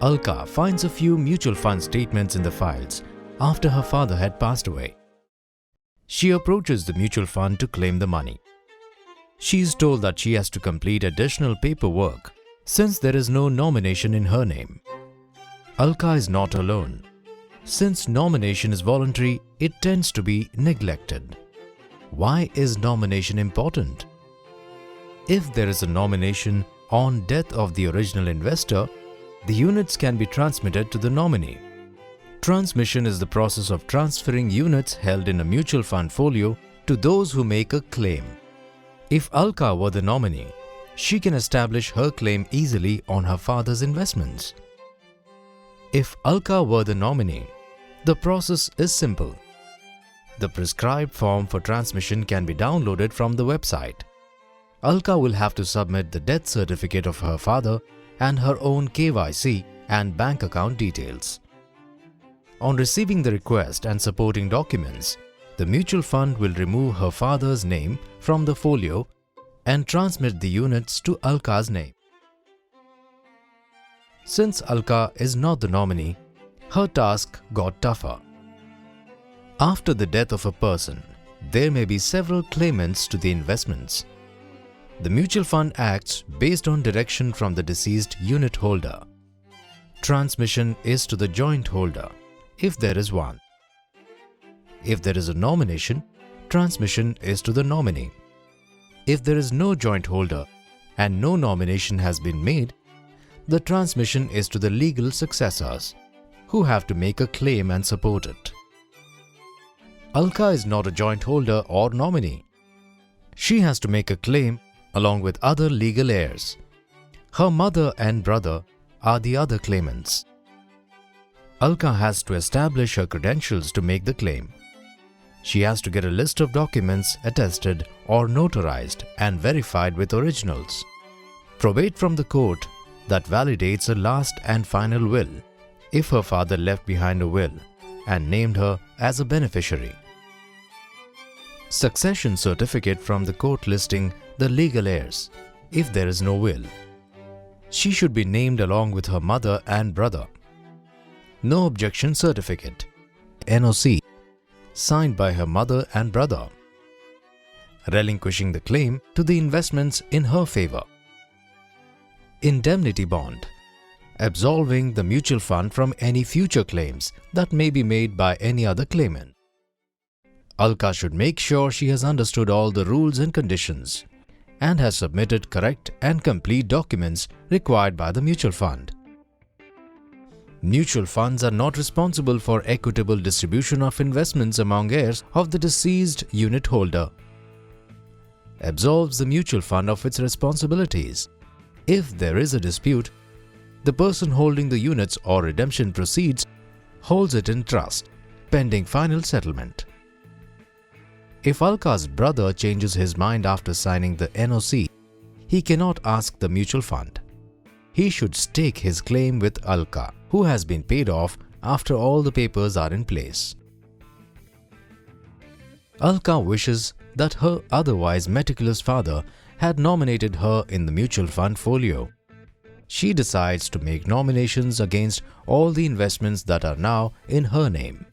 Alka finds a few mutual fund statements in the files after her father had passed away. She approaches the mutual fund to claim the money. She is told that she has to complete additional paperwork since there is no nomination in her name. Alka is not alone. Since nomination is voluntary, it tends to be neglected. Why is nomination important? If there is a nomination on death of the original investor, the units can be transmitted to the nominee. Transmission is the process of transferring units held in a mutual fund folio to those who make a claim. If Alka were the nominee, she can establish her claim easily on her father's investments. If Alka were the nominee, the process is simple. The prescribed form for transmission can be downloaded from the website. Alka will have to submit the death certificate of her father and her own KYC and bank account details. On receiving the request and supporting documents, the mutual fund will remove her father's name from the folio and transmit the units to Alka's name. Since Alka is not the nominee, her task got tougher. After the death of a person, there may be several claimants to the investments. The mutual fund acts based on direction from the deceased unit holder. Transmission is to the joint holder, if there is one. If there is a nomination, transmission is to the nominee. If there is no joint holder and no nomination has been made, the transmission is to the legal successors, who have to make a claim and support it. Alka is not a joint holder or nominee. She has to make a claim along with other legal heirs. Her mother and brother are the other claimants. Alka has to establish her credentials to make the claim. She has to get a list of documents attested or notarized and verified with originals. Probate from the court that validates a last and final will, if her father left behind a will and named her as a beneficiary. Succession certificate from the court listing the legal heirs, if there is no will. She should be named along with her mother and brother. No objection certificate, NOC, signed by her mother and brother. Relinquishing the claim to the investments in her favor. Indemnity bond, absolving the mutual fund from any future claims that may be made by any other claimant. Alka should make sure she has understood all the rules and conditions and has submitted correct and complete documents required by the mutual fund. Mutual funds are not responsible for equitable distribution of investments among heirs of the deceased unit holder. Absolves the mutual fund of its responsibilities. If there is a dispute, the person holding the units or redemption proceeds holds it in trust, pending final settlement. If Alka's brother changes his mind after signing the NOC, he cannot ask the mutual fund. He should stake his claim with Alka, who has been paid off after all the papers are in place. Alka wishes that her otherwise meticulous father had nominated her in the mutual fund folio. She decides to make nominations against all the investments that are now in her name.